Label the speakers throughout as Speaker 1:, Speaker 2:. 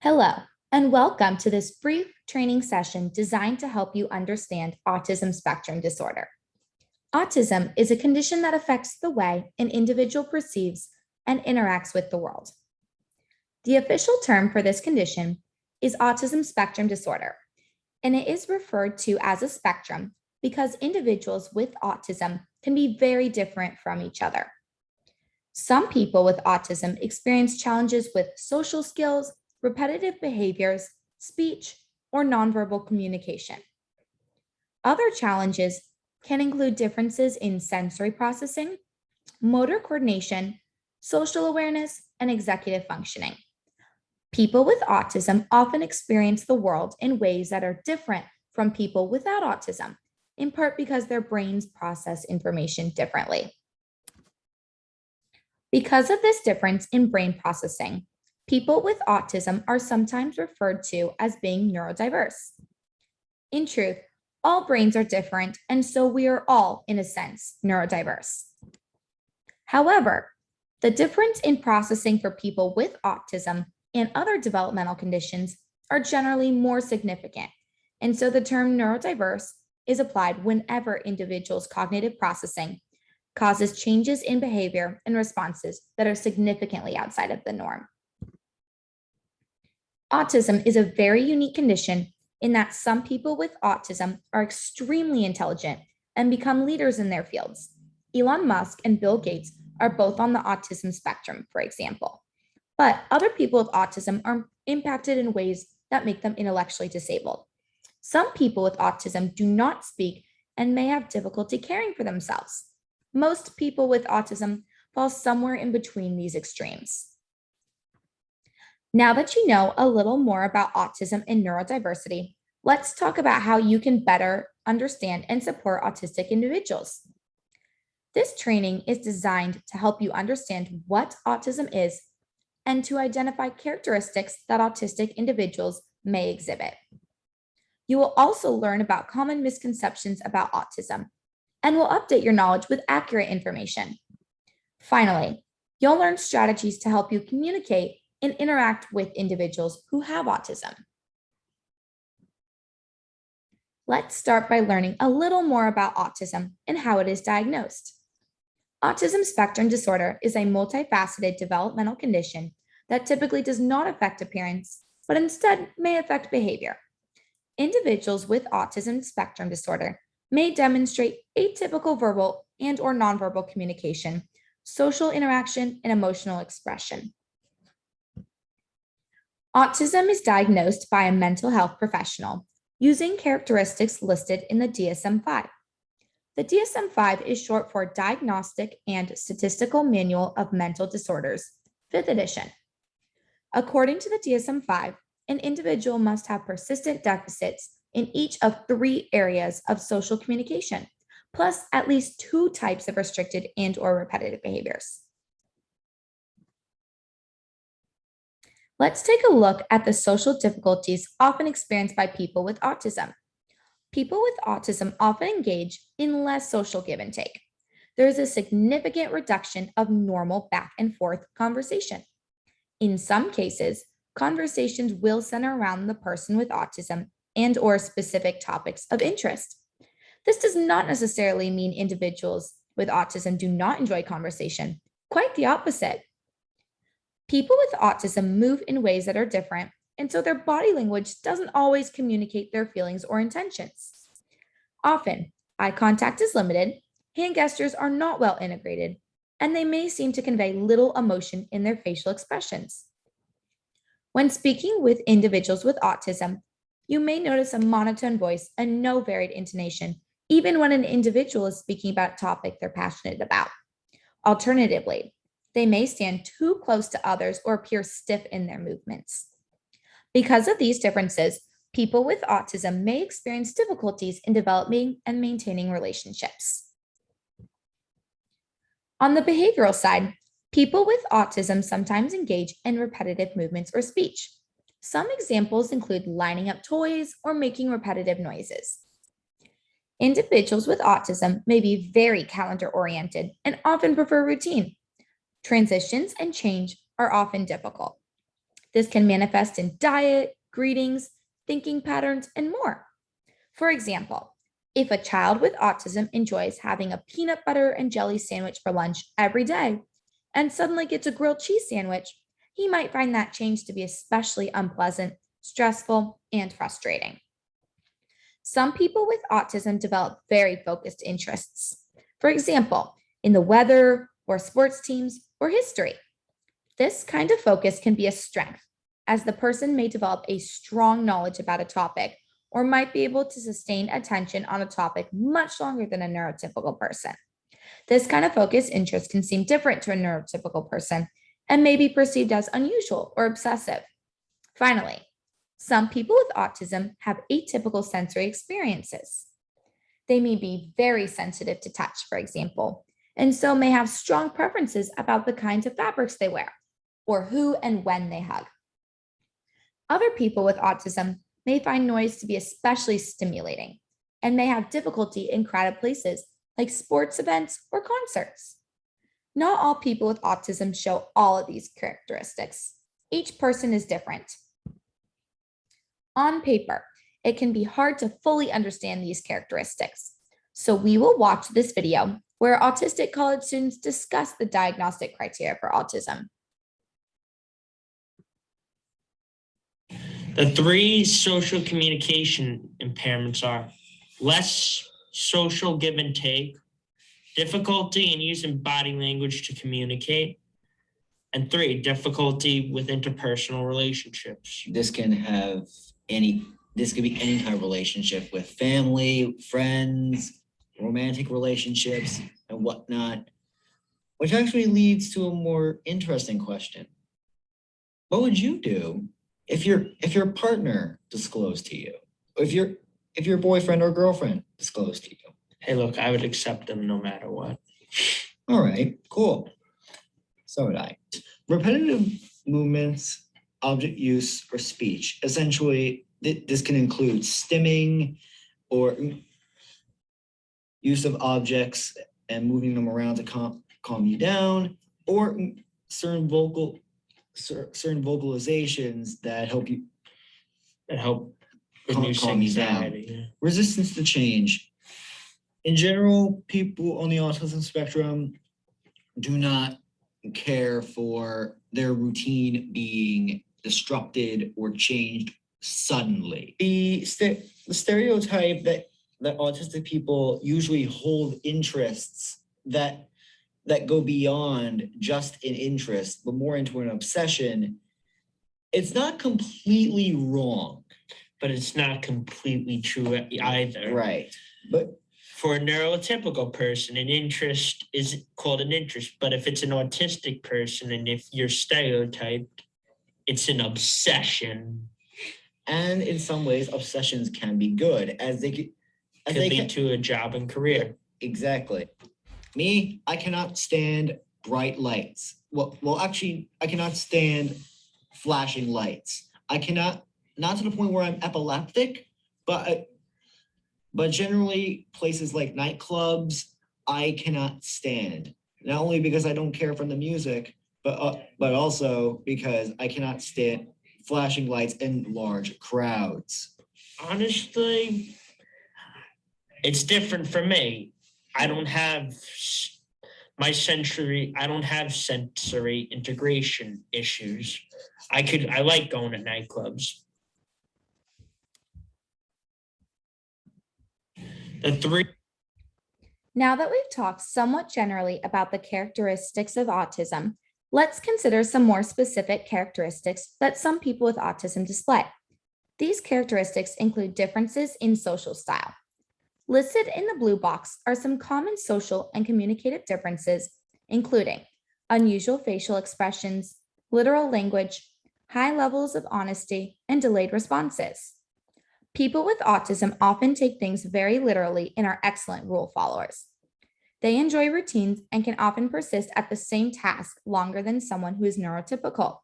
Speaker 1: Hello, and welcome to this brief training session designed to help you understand autism spectrum disorder. Autism is a condition that affects the way an individual perceives and interacts with the world. The official term for this condition is autism spectrum disorder, and it is referred to as a spectrum because individuals with autism can be very different from each other. Some people with autism experience challenges with social skills, repetitive behaviors, speech, or nonverbal communication. Other challenges can include differences in sensory processing, motor coordination, social awareness, and executive functioning. People with autism often experience the world in ways that are different from people without autism, in part because their brains process information differently. Because of this difference in brain processing, people with autism are sometimes referred to as being neurodiverse. In truth, all brains are different, and so we are all, in a sense, neurodiverse. However, the difference in processing for people with autism and other developmental conditions are generally more significant, and so the term neurodiverse is applied whenever individuals' cognitive processing causes changes in behavior and responses that are significantly outside of the norm. Autism is a very unique condition in that some people with autism are extremely intelligent and become leaders in their fields. Elon Musk and Bill Gates are both on the autism spectrum, for example. But other people with autism are impacted in ways that make them intellectually disabled. Some people with autism do not speak and may have difficulty caring for themselves. Most people with autism fall somewhere in between these extremes. Now that you know a little more about autism and neurodiversity, let's talk about how you can better understand and support autistic individuals. This training is designed to help you understand what autism is and to identify characteristics that autistic individuals may exhibit. You will also learn about common misconceptions about autism and will update your knowledge with accurate information. Finally, you'll learn strategies to help you communicate and interact with individuals who have autism. Let's start by learning a little more about autism and how it is diagnosed. Autism spectrum disorder is a multifaceted developmental condition that typically does not affect appearance, but instead may affect behavior. Individuals with autism spectrum disorder may demonstrate atypical verbal and/or nonverbal communication, social interaction, and emotional expression. Autism is diagnosed by a mental health professional using characteristics listed in the DSM-5. The DSM-5 is short for Diagnostic and Statistical Manual of Mental Disorders, 5th edition. According to the DSM-5, an individual must have persistent deficits in each of 3 areas of social communication, plus at least 2 types of restricted and/or repetitive behaviors. Let's take a look at the social difficulties often experienced by people with autism. People with autism often engage in less social give and take. There is a significant reduction of normal back and forth conversation. In some cases, conversations will center around the person with autism and/or specific topics of interest. This does not necessarily mean individuals with autism do not enjoy conversation. Quite the opposite. People with autism move in ways that are different, and so their body language doesn't always communicate their feelings or intentions. Often, eye contact is limited, hand gestures are not well integrated, and they may seem to convey little emotion in their facial expressions. When speaking with individuals with autism, you may notice a monotone voice and no varied intonation, even when an individual is speaking about a topic they're passionate about. Alternatively, they may stand too close to others or appear stiff in their movements. Because of these differences, people with autism may experience difficulties in developing and maintaining relationships. On the behavioral side, people with autism sometimes engage in repetitive movements or speech. Some examples include lining up toys or making repetitive noises. Individuals with autism may be very calendar-oriented and often prefer routine. Transitions and change are often difficult. This can manifest in diet, greetings, thinking patterns, and more. For example, if a child with autism enjoys having a peanut butter and jelly sandwich for lunch every day and suddenly gets a grilled cheese sandwich, he might find that change to be especially unpleasant, stressful, and frustrating. Some people with autism develop very focused interests. For example, in the weather, or sports teams, or history. This kind of focus can be a strength, as the person may develop a strong knowledge about a topic or might be able to sustain attention on a topic much longer than a neurotypical person. This kind of focused interest can seem different to a neurotypical person and may be perceived as unusual or obsessive. Finally, some people with autism have atypical sensory experiences. They may be very sensitive to touch, for example, and so may have strong preferences about the kinds of fabrics they wear or who and when they hug. Other people with autism may find noise to be especially stimulating and may have difficulty in crowded places like sports events or concerts. Not all people with autism show all of these characteristics. Each person is different. On paper, it can be hard to fully understand these characteristics. So we will watch this video where autistic college students discuss the diagnostic criteria for autism.
Speaker 2: The three social communication impairments are less social give and take, difficulty in using body language to communicate, and three, difficulty with interpersonal relationships.
Speaker 3: This can be any kind of relationship with family, friends, romantic relationships, and whatnot, which actually leads to a more interesting question. What would you do if your partner disclosed to you, or if your boyfriend or girlfriend disclosed to you?
Speaker 2: Hey, look, I would accept them no matter what.
Speaker 3: All right, cool. So would I. Repetitive movements, object use, or speech. Essentially, this can include stimming or use of objects and moving them around to calm you down, or certain vocalizations that help
Speaker 2: Reduce
Speaker 3: calm you down.
Speaker 2: anxiety. Yeah.
Speaker 3: Resistance to change. In general, people on the autism spectrum do not care for their routine being disrupted or changed suddenly. The stereotype that autistic people usually hold interests that go beyond just an interest, but more into an obsession, it's not completely wrong.
Speaker 2: But it's not completely true either.
Speaker 3: Right. But
Speaker 2: for a neurotypical person, an interest is called an interest. But if it's an autistic person and if you're stereotyped, it's an obsession.
Speaker 3: And in some ways, obsessions can be good as they could
Speaker 2: lead to a job and career.
Speaker 3: Exactly. Me, I cannot stand bright lights. Well, actually, I cannot stand flashing lights. I cannot, not to the point where I'm epileptic, but generally places like nightclubs, I cannot stand. Not only because I don't care for the music, but also because I cannot stand flashing lights in large crowds.
Speaker 2: Honestly, it's different for me. I don't have sensory integration issues. I like going to nightclubs.
Speaker 1: Now that we've talked somewhat generally about the characteristics of autism, let's consider some more specific characteristics that some people with autism display. These characteristics include differences in social style. Listed in the blue box are some common social and communicative differences, including unusual facial expressions, literal language, high levels of honesty, and delayed responses. People with autism often take things very literally and are excellent rule followers. They enjoy routines and can often persist at the same task longer than someone who is neurotypical.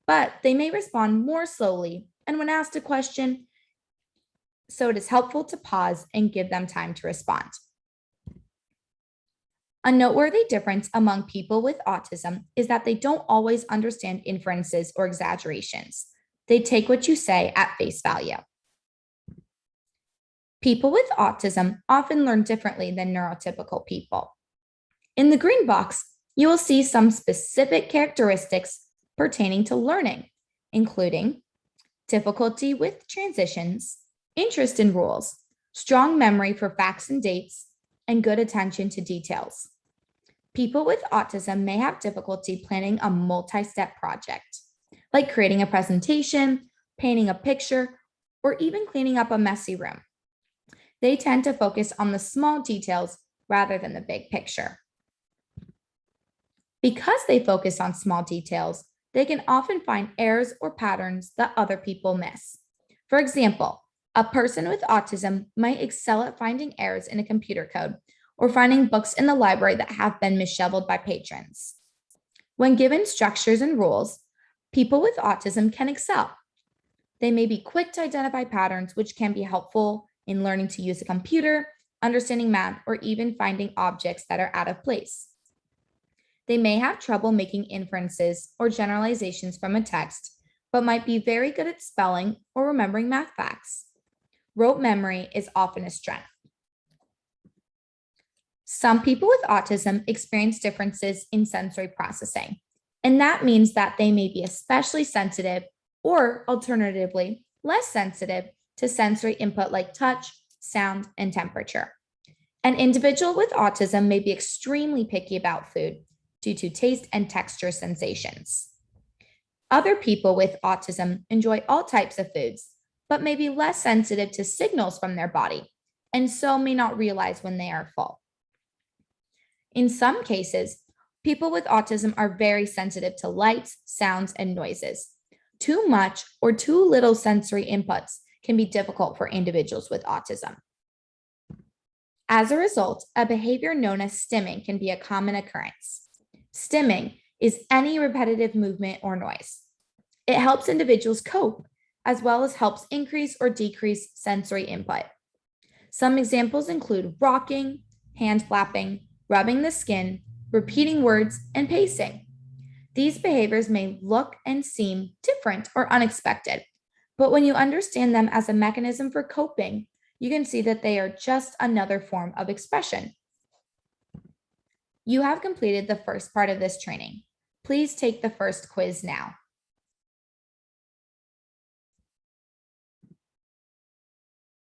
Speaker 1: But they may respond more slowly, and when asked a question, so it is helpful to pause and give them time to respond. A noteworthy difference among people with autism is that they don't always understand inferences or exaggerations. They take what you say at face value. People with autism often learn differently than neurotypical people. In the green box, you will see some specific characteristics pertaining to learning, including difficulty with transitions, interest in rules, strong memory for facts and dates, and good attention to details. People with autism may have difficulty planning a multi-step project, like creating a presentation, painting a picture, or even cleaning up a messy room. They tend to focus on the small details rather than the big picture. Because they focus on small details, they can often find errors or patterns that other people miss. For example, a person with autism might excel at finding errors in a computer code or finding books in the library that have been misshoveled by patrons. When given structures and rules, people with autism can excel. They may be quick to identify patterns, which can be helpful in learning to use a computer, understanding math, or even finding objects that are out of place. They may have trouble making inferences or generalizations from a text, but might be very good at spelling or remembering math facts. Rote memory is often a strength. Some people with autism experience differences in sensory processing, and that means that they may be especially sensitive or alternatively less sensitive to sensory input like touch, sound, and temperature. An individual with autism may be extremely picky about food due to taste and texture sensations. Other people with autism enjoy all types of foods, but may be less sensitive to signals from their body, and so may not realize when they are full. In some cases, people with autism are very sensitive to lights, sounds, and noises. Too much or too little sensory inputs can be difficult for individuals with autism. As a result, a behavior known as stimming can be a common occurrence. Stimming is any repetitive movement or noise. It helps individuals cope, as well as helps increase or decrease sensory input. Some examples include rocking, hand flapping, rubbing the skin, repeating words, and pacing. These behaviors may look and seem different or unexpected, but when you understand them as a mechanism for coping, you can see that they are just another form of expression. You have completed the first part of this training. Please take the first quiz now.